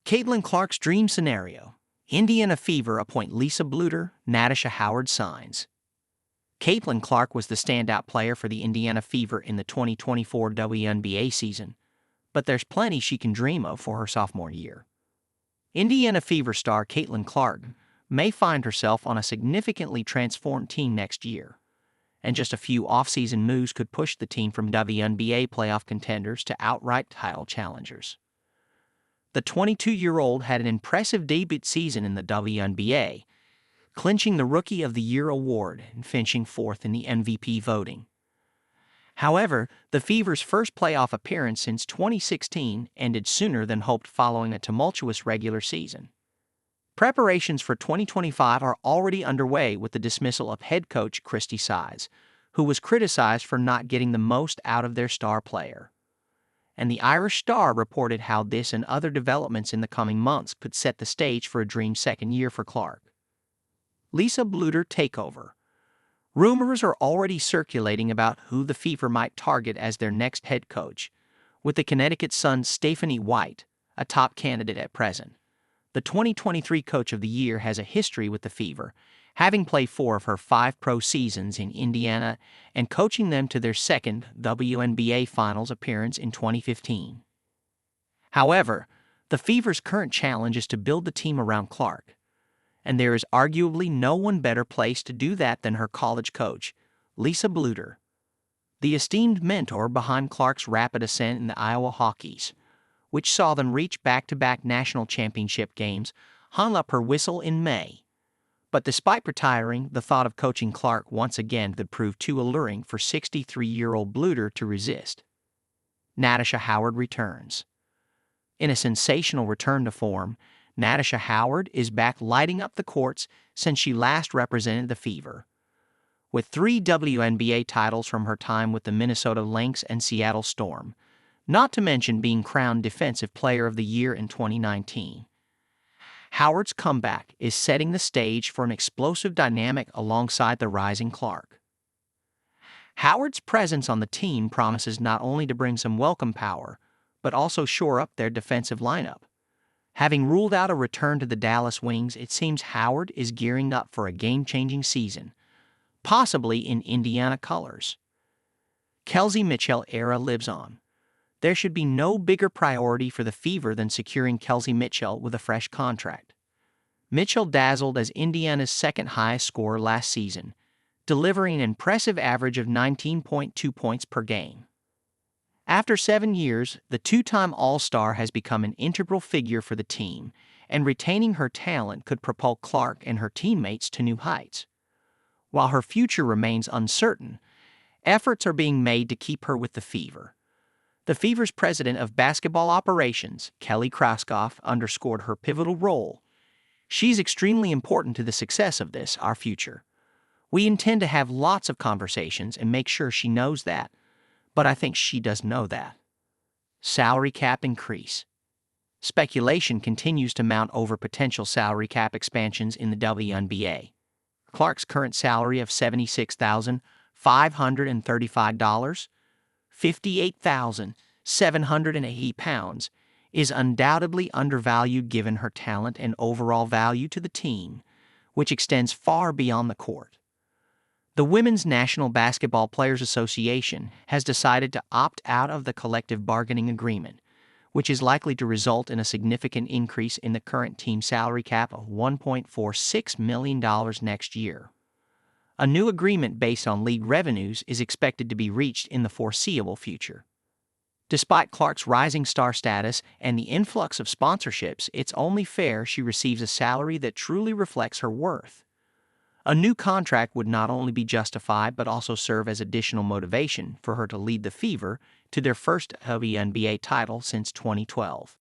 Caitlin Clark's dream scenario. Indiana Fever appoint Lisa Bluder, Natasha Howard signs. Caitlin Clark was the standout player for the Indiana Fever in the 2024 WNBA season, but there's plenty she can dream of for her sophomore year. Indiana Fever star Caitlin Clark may find herself on a significantly transformed team next year, and just a few offseason moves could push the team from WNBA playoff contenders to outright title challengers. The 22-year-old had an impressive debut season in the WNBA, clinching the Rookie of the Year award and finishing fourth in the MVP voting. However, the Fever's first playoff appearance since 2016 ended sooner than hoped following a tumultuous regular season. Preparations for 2025 are already underway with the dismissal of head coach Christy Size, who was criticized for not getting the most out of their star player. And the Irish Star reported how this and other developments in the coming months could set the stage for a dream second year for Clark. Lisa Bluder takeover. Rumors are already circulating about who the Fever might target as their next head coach, with the Connecticut Sun's Stephanie White a top candidate at present. The 2023 Coach of the Year has a history with the Fever, having played 4 of her 5 pro seasons in Indiana and coaching them to their second WNBA Finals appearance in 2015. However, the Fever's current challenge is to build the team around Clark, and there is arguably no one better placed to do that than her college coach, Lisa Bluder. The esteemed mentor behind Clark's rapid ascent in the Iowa Hawkeyes, which saw them reach back-to-back national championship games, hung up her whistle in May. But despite retiring, the thought of coaching Clark once again could prove too alluring for 63-year-old Bluder to resist. Natasha Howard returns. In a sensational return to form, Natasha Howard is back lighting up the courts since she last represented the Fever. With 3 WNBA titles from her time with the Minnesota Lynx and Seattle Storm, not to mention being crowned Defensive Player of the Year in 2019. Howard's comeback is setting the stage for an explosive dynamic alongside the rising Clark. Howard's presence on the team promises not only to bring some welcome power, but also shore up their defensive lineup. Having ruled out a return to the Dallas Wings, it seems Howard is gearing up for a game-changing season, possibly in Indiana colors. Kelsey Mitchell era lives on. There should be no bigger priority for the Fever than securing Kelsey Mitchell with a fresh contract. Mitchell dazzled as Indiana's second highest scorer last season, delivering an impressive average of 19.2 points per game. After 7 years, the 2-time All-Star has become an integral figure for the team, and retaining her talent could propel Clark and her teammates to new heights. While her future remains uncertain, efforts are being made to keep her with the Fever. The Fever's president of basketball operations, Kelly Kraskoff, underscored her pivotal role. She's extremely important to the success of this, our future. We intend to have lots of conversations and make sure she knows that, but I think she does know that. Salary cap increase. Speculation continues to mount over potential salary cap expansions in the WNBA. Clark's current salary of $76,535, £58,780, is undoubtedly undervalued given her talent and overall value to the team, which extends far beyond the court. The Women's National Basketball Players Association has decided to opt out of the collective bargaining agreement, which is likely to result in a significant increase in the current team salary cap of $1.46 million next year. A new agreement based on league revenues is expected to be reached in the foreseeable future. Despite Clark's rising star status and the influx of sponsorships, it's only fair she receives a salary that truly reflects her worth. A new contract would not only be justified but also serve as additional motivation for her to lead the Fever to their first WNBA title since 2012.